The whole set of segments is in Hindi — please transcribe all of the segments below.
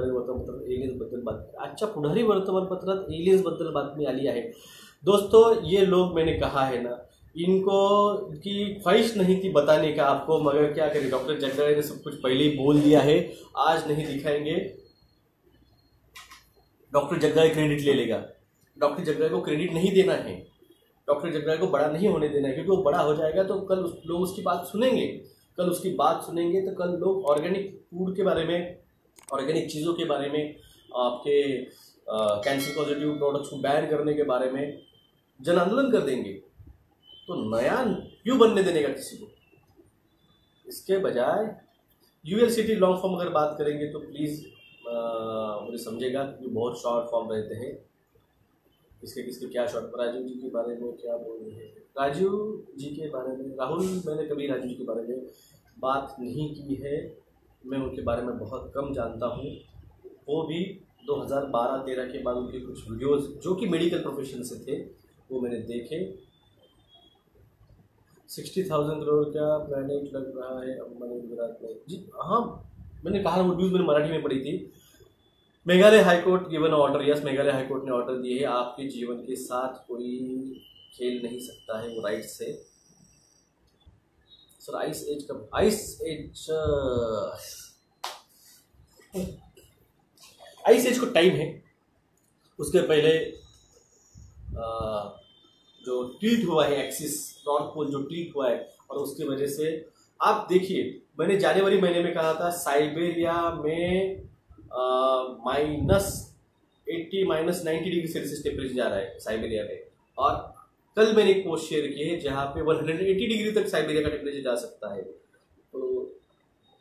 पुढारी वर्तमानपत्रात एलियन्सबद्दल बातमी, आजच्या पुढारी वर्तमानपत्रात एलियन्सबद्दल बातमी आली है। दोस्तों ये लोग, मैंने कहा है ना, इनको की ख्वाहिश नहीं थी बताने का आपको, मगर क्या करें, डॉक्टर जग्गा ने सब कुछ पहले ही बोल दिया है। आज नहीं दिखाएंगे, डॉक्टर जग्गा क्रेडिट ले लेगा। डॉक्टर जग्गा को क्रेडिट नहीं देना है, डॉक्टर जग्गा को बड़ा नहीं होने देना है, क्योंकि वो बड़ा हो जाएगा तो कल लोग उसकी बात सुनेंगे। कल उसकी बात सुनेंगे तो कल लोग ऑर्गेनिक फूड के बारे में, ऑर्गेनिक चीज़ों के बारे में, आपके कैंसर पॉजिटिव प्रोडक्ट्स को बैन करने के बारे में जन आंदोलन कर देंगे। तो नया क्यों बनने देने का किसी को? इसके बजाय यूएलसीटी लॉन्ग फॉर्म अगर बात करेंगे तो प्लीज़ मुझे समझेगा, क्योंकि बहुत शॉर्ट फॉर्म रहते हैं। किसके क्या शॉर्ट, राजीव जी के बारे में क्या बोल रहे हैं, राजीव जी के बारे में, राहुल, मैंने कभी राजीव जी के बारे में बात नहीं की है। मैं उनके बारे में बहुत कम जानता हूँ। वो भी 2012-13 के बाद उनके कुछ वीडियोस जो कि मेडिकल प्रोफेशन से थे वो मैंने देखे। 60,000 करोड़ का प्लानिट लग रहा है अंबानी गुजरात में। जी हाँ, मैंने कहा वो न्यूज़ मैंने मराठी में पढ़ी थी। Meghalaya high court given order, yes, Meghalaya high court ने ऑर्डर दिए है, आपके जीवन के साथ कोई खेल नहीं सकता है, वो राइट से। सर आइस एज कब, आइस एज को टाइम है। उसके पहले जो ट्वीट हुआ है, एक्सिस नॉर्थ पोल जो ट्वीट हुआ है, और उसकी वजह से आप देखिए, मैंने जनवरी महीने में कहा था साइबेरिया में -80 -90 डिग्री सेल्सियस टेम्परेचर जा रहा है साइबेरिया में। और कल मैंने एक पोस्ट शेयर की है जहाँ पे 180 डिग्री तक साइबेरिया का टेम्परेचर जा सकता है। तो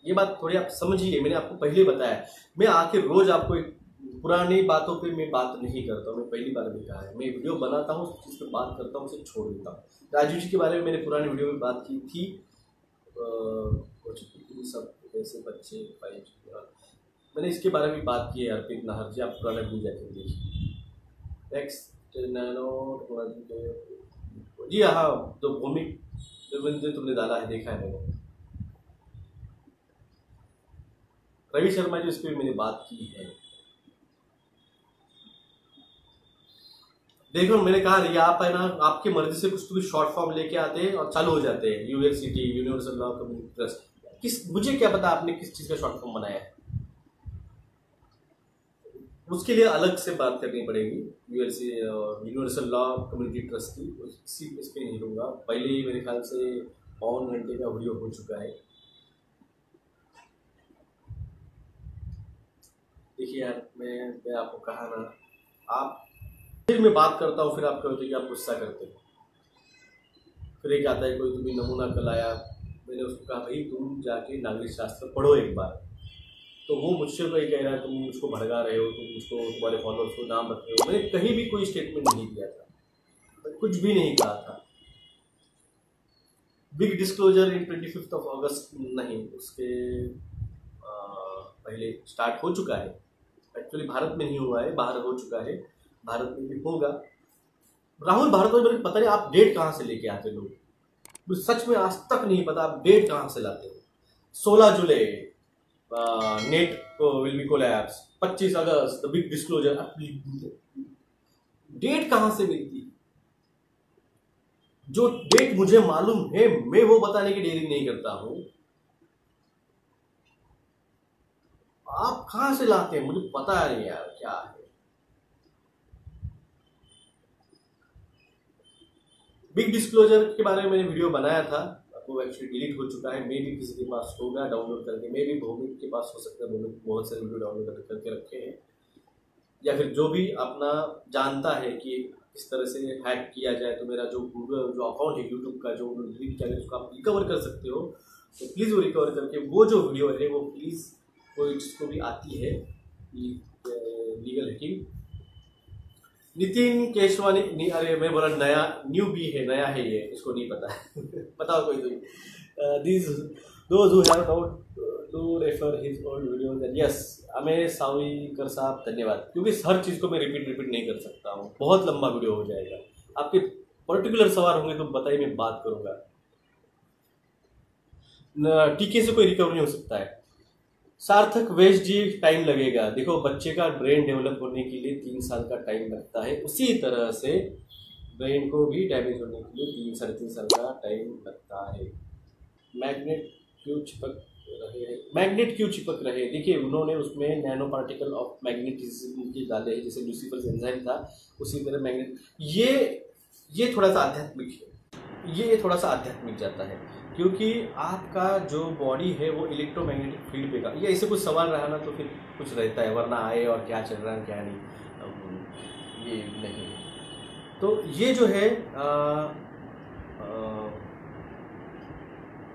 ये बात थोड़ी आप समझिए, मैंने आपको पहले बताया। मैं आके रोज आपको एक पुरानी बातों पे मैं बात नहीं करता हूँ। मैं पहली बार भी कहा है, मैं वीडियो बनाता हूँ, जिस पर बात करता हूँ उसे छोड़ देता हूँ। राजू जी के बारे में मैंने पुरानी वीडियो में बात की थी। सब ऐसे बच्चे मैंने इसके बारे में बात की है। अर्पित नाहर जी, आप पुराना वीडियो जाके देखिए। नेक्स्ट जी हाँ, जो भूमि तुमने डाला है, देखा है मैंने। रवि शर्मा जी, इस पर मैंने बात की है। देखो, मैंने कहा ये आप है ना, आपकी मर्जी से कुछ तो भी शॉर्ट फॉर्म लेके आते हैं और चालू हो जाते हैं। University, universal law community trust, मुझे क्या पता आपने किस चीज़ का शॉर्ट फॉर्म बनाया है। उसके लिए अलग से बात करनी पड़ेगी, यूनिवर्सल लॉ कम्युनिटी ट्रस्ट की। इस पर नहीं लूँगा, पहले ही मेरे ख्याल से 5 घंटे का वीडियो हो चुका है। देखिए यार, मैं आपको कहा ना, आप फिर मैं बात करता हूँ, फिर आप कहते कि आप गुस्सा करते हो। फिर एक आता है कोई, तुम्हें नमूना कल आया, मैंने उसको कहा भाई तुम जाके नागरिक शास्त्र पढ़ो एक बार। तो वो मुझसे कोई कह रहा है तुम मुझको भड़का रहे हो, तुम मुझको, तुम्हारे फॉलोअर्स को नाम रख रहे हो। मैंने कहीं भी कोई स्टेटमेंट नहीं दिया था, मैं कुछ भी नहीं कहा था। बिग डिस्क्लोजर इन 25 अगस्त नहीं, उसके पहले स्टार्ट हो चुका है। एक्चुअली भारत में नहीं हुआ है, बाहर हो चुका है, भारत में भी होगा। राहुल भारद्वाज, मेरे पता नहीं आप डेट कहाँ से लेके आते लोग, मुझे सच में आज तक नहीं पता आप डेट कहाँ से लाते हो। 16 July net will be collapse, 25 August the big disclosure, date कहाँ से मिलती है? जो डेट मुझे मालूम है मैं वो बताने की देरी नहीं करता हूं, आप कहां से लाते हैं मुझे पता नहीं यार क्या है। बिग डिस्क्लोजर के बारे में मैंने वीडियो बनाया था, वो एक्चुअली डिलीट हो चुका है। मे भी किसी के पास होगा डाउनलोड करके, मे भी भौमिक के पास हो सकता है, भौमिक बहुत सारे वीडियो डाउनलोड करके रखे हैं, या फिर जो भी अपना जानता है कि इस तरह से हैक किया जाए तो मेरा जो गूगल जो अकाउंट है यूट्यूब का, जो डिलीट किया गया उसको आप रिकवर कर सकते हो, तो प्लीज़ वो रिकवर करके वो जो वीडियो है वो प्लीज़, कोई जिसको भी आती है लीगल हैकिंग। नितिन केशवानी, अरे मैं बोला नया, न्यू भी है, नया है ये, इसको नहीं पता है बताओ कोई this those who have not do refer his old videos, yes Amer Savalikar साहब धन्यवाद, क्योंकि हर चीज़ को मैं रिपीट नहीं कर सकता हूँ, बहुत लंबा वीडियो हो जाएगा। आपके पर्टिकुलर सवाल होंगे तो बताइए, मैं बात करूँगा। टीके से कोई रिकवर नहीं हो सकता है, सार्थक वेश जी, टाइम लगेगा। देखो, बच्चे का ब्रेन डेवलप होने के लिए 3 साल का टाइम लगता है, उसी तरह से ब्रेन को भी डैमेज होने के लिए 3 साढ़े 3 साल का टाइम लगता है। मैग्नेट क्यों चिपक मैग्नेट क्यों चिपक रहे? देखिए, उन्होंने उसमें नैनो पार्टिकल ऑफ मैग्नेटिज्म के डाले हैं, जैसे लूसीफर एंजाइम था, उसी तरह मैग्नेट। ये थोड़ा सा आध्यात्मिक है, ये थोड़ा सा आध्यात्मिक जाता है, क्योंकि आपका जो बॉडी है वो इलेक्ट्रोमैग्नेटिक फील्ड पे का, ये ऐसे कुछ सवाल रहा ना तो फिर कुछ रहता है, वरना आए और क्या चल रहा है क्या नहीं, ये नहीं है। तो ये जो है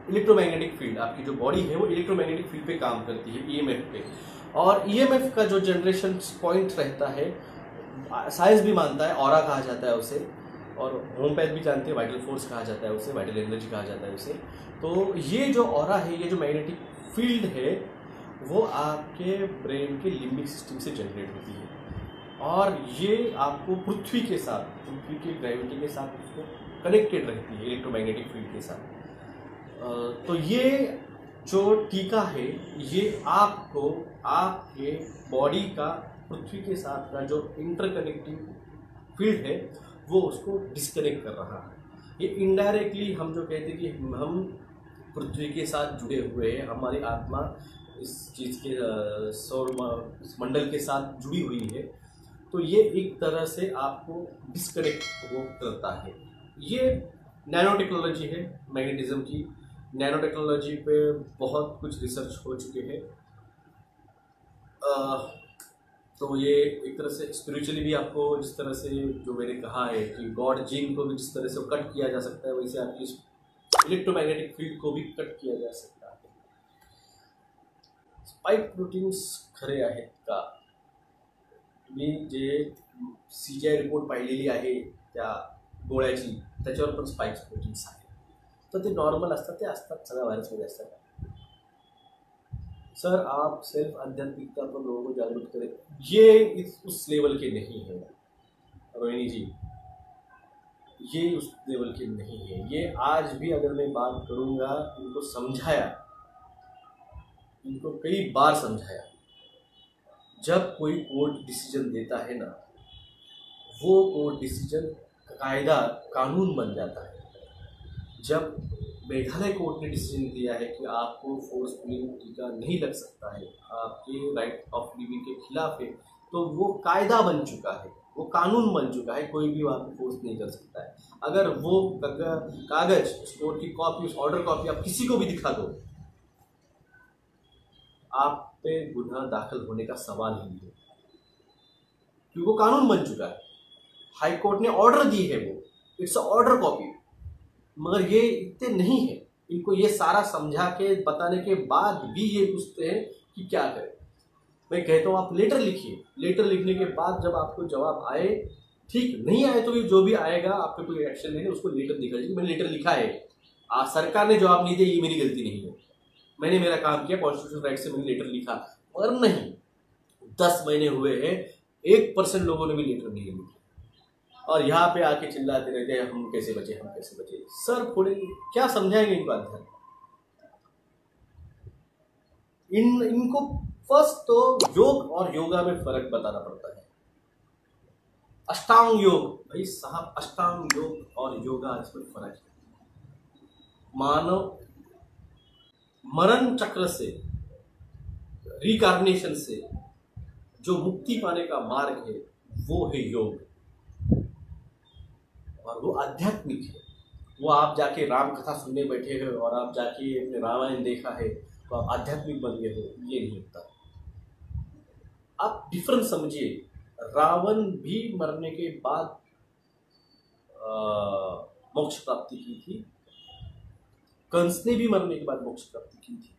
इलेक्ट्रोमैग्नेटिक फील्ड, आपकी जो बॉडी है वो इलेक्ट्रोमैग्नेटिक फील्ड पे काम करती है, ईएमएफ पे। और ईएमएफ का जो जनरेशन पॉइंट रहता है, साइंस भी मानता है, ऑरा कहा जाता है उसे, और होम्योपैथ भी जानते हैं, वाइटल फोर्स कहा जाता है उसे, वाइटल एनर्जी कहा जाता है उसे। तो ये जो ऑरा है, ये जो मैग्नेटिक फील्ड है, वो आपके ब्रेन के लिम्बिक सिस्टम से जनरेट होती है, और ये आपको पृथ्वी के साथ, पृथ्वी के ग्रेविटी के साथ उसको कनेक्टेड रहती है, इलेक्ट्रोमैग्नेटिक फील्ड के साथ। तो ये जो टीका है, ये आपको आपके बॉडी का पृथ्वी के साथ का जो इंटरकनेक्टिंग फील्ड है वो उसको डिस्कनेक्ट कर रहा है। ये इनडायरेक्टली हम जो कहते हैं कि हम पृथ्वी के साथ जुड़े हुए हैं, हमारी आत्मा इस चीज़ के सौर मंडल के साथ जुड़ी हुई है, तो ये एक तरह से आपको डिस्कनेक्ट वो करता है। ये नैनो टेक्नोलॉजी है मैग्नेटिज्म की। नैनो टेक्नोलॉजी पे बहुत कुछ रिसर्च हो चुके हैं। तो ये एक तरह से स्पिरिचुअली भी आपको, जिस तरह से जो मैंने कहा है कि गॉड जीन को भी जिस तरह से कट किया जा सकता है, वैसे आपकी इलेक्ट्रोमैग्नेटिक फील्ड को भी कट किया जा सकता है। स्पाइक प्रोटीन्स खरे आहेत का? मी जे CGI रिपोर्ट पाहिलेली आहे त्या गोळ्याची, त्याच्यावर पण स्पाइक्स प्रोटीन्स आहेत, तर ते नॉर्मल असतात, ते असतात सगळ्या व्हायरसमध्ये असतात। सर, आप सिर्फ आध्यात्मिकता पर लोगों को जागरूक करें, ये उस लेवल के नहीं है रोहिणी जी, ये उस लेवल के नहीं है। ये आज भी अगर मैं बात करूँगा, इनको समझाया, इनको कई बार समझाया। जब कोई कोर्ट डिसीजन देता है ना, वो कोर्ट डिसीजन कायदा कानून बन जाता है। जब मेघालय कोर्ट ने डिसीजन दिया है कि आपको फोर्सफुली टीका नहीं लग सकता है, आपके राइट ऑफ लिविंग के खिलाफ है, तो वो कायदा बन चुका है, वो कानून बन चुका है, कोई भी वहाँ पे फोर्स नहीं कर सकता है। अगर वो कागज, उस कोर्ट की कॉपी, उस ऑर्डर कॉपी आप किसी को भी दिखा दो, आप पे गुनाह दाखिल होने का सवाल ही नहीं है, क्योंकि वो कानून बन चुका है। हाई कोर्ट ने ऑर्डर दी है, वो इट्स अ ऑर्डर कॉपी। मगर ये इतने नहीं है, इनको ये सारा समझा के बताने के बाद भी ये पूछते हैं कि क्या करें। मैं कहता हूँ आप लेटर लिखिए, लेटर लिखने के बाद जब आपको जवाब आए, ठीक नहीं आए तो भी जो भी आएगा, आप पे कोई एक्शन नहीं है, उसको लेटर दिखा दीजिए, मैंने लेटर लिखा है, सरकार ने जवाब नहीं दिया, ये मेरी गलती नहीं है, मैंने मेरा काम किया, कॉन्स्टिट्यूशन राइट से मैंने लेटर लिखा। मगर नहीं, 10 महीने हुए हैं, 1% लोगों ने भी लेटर नहीं लिखा, और यहाँ पे आके चिल्लाते रहते हैं हम कैसे बचे, हम कैसे बचे। सर थोड़े क्या समझाएंगे इनको अध्ययन? इनको फर्स्ट तो योग और योगा में फर्क बताना पड़ता है। अष्टांग योग, भाई साहब, अष्टांग योग और योगा, इसमें फर्क है। मानव मरण चक्र से, रिकार्नेशन से जो मुक्ति पाने का मार्ग है, वो है योग, और वो आध्यात्मिक है। वो आप जाके राम कथा सुनने बैठे हो और आप जाके अपने रामायण देखा है तो आप आध्यात्मिक बन गए हो, ये नहीं होता। आप डिफरेंस समझिए। रावण भी मरने के बाद मोक्ष प्राप्ति की थी, कंस ने भी मरने के बाद मोक्ष प्राप्ति की थी,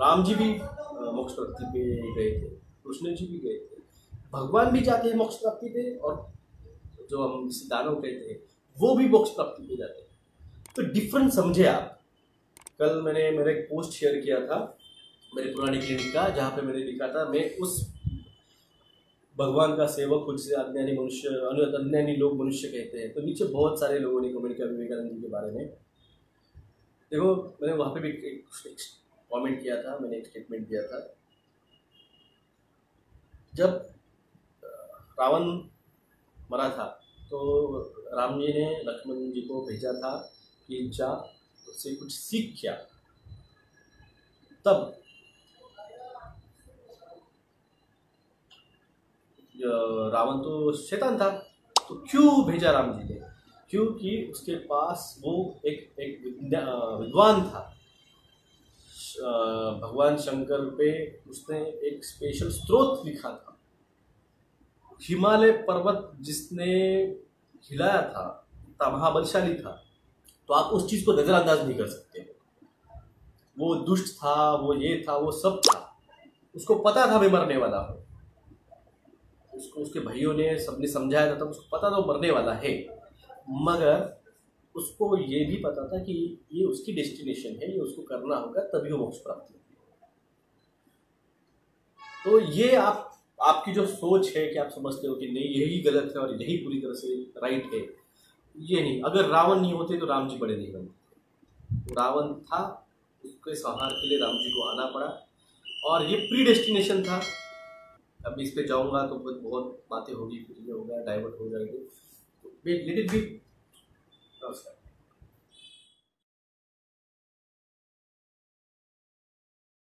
राम जी भी मोक्ष प्राप्ति पे गए थे, कृष्ण जी भी गए थे, भगवान भी जाते हैं मोक्ष प्राप्ति पे, और जो हम जिसे दानव कहते हैं वो भी मोक्ष प्राप्ति पे जाते हैं। तो डिफरेंस समझे आप। कल मैंने मेरा एक पोस्ट शेयर किया था मेरे पुराने क्लिनिक का, जहाँ पे मैंने लिखा था, मैं उस भगवान का सेवक हूँ जिसे अज्ञानी मनुष्य, अज्ञानी लोग मनुष्य कहते हैं। तो नीचे बहुत सारे लोगों ने कमेंट किया विवेकानंद जी के बारे में। देखो, मैंने वहाँ पे भी एक कमेंट किया था, मैंने एक स्टेटमेंट दिया था। जब रावण मरा था तो राम जी ने लक्ष्मण जी को भेजा था कि जा उससे कुछ सीख क्या। तब रावण तो शैतान था, तो क्यों भेजा राम जी ने? क्योंकि उसके पास वो एक विद्वान था। भगवान शंकर पे उसने एक स्पेशल स्तोत्र लिखा था। हिमालय पर्वत जिसने हिलाया था महाबलशाली था, तो आप उस चीज को नजरअंदाज नहीं कर सकते। वो दुष्ट था, वो ये था, वो सब था। उसको पता था मैं मरने वाला हूँ। उसको उसके भाइयों ने सबने समझाया था, तब उसको पता था वो मरने वाला है। मगर उसको ये भी पता था कि ये उसकी डेस्टिनेशन है, ये उसको करना होगा, तभी वो मोक्ष प्राप्ति होगी। तो ये आपकी जो सोच है कि आप समझते हो कि नहीं यही गलत है और यही पूरी तरह से राइट है, ये नहीं। अगर रावण नहीं होते तो राम जी बड़े नहीं बनते। रावण था, उसके संहार के लिए राम जी को आना पड़ा, और ये प्री डेस्टिनेशन था। अब इस पे जाऊंगा तो बहुत बातें होगी, फिर ये होगा, डाइवर्ट हो जाएंगे। Let it be. नमस्कार।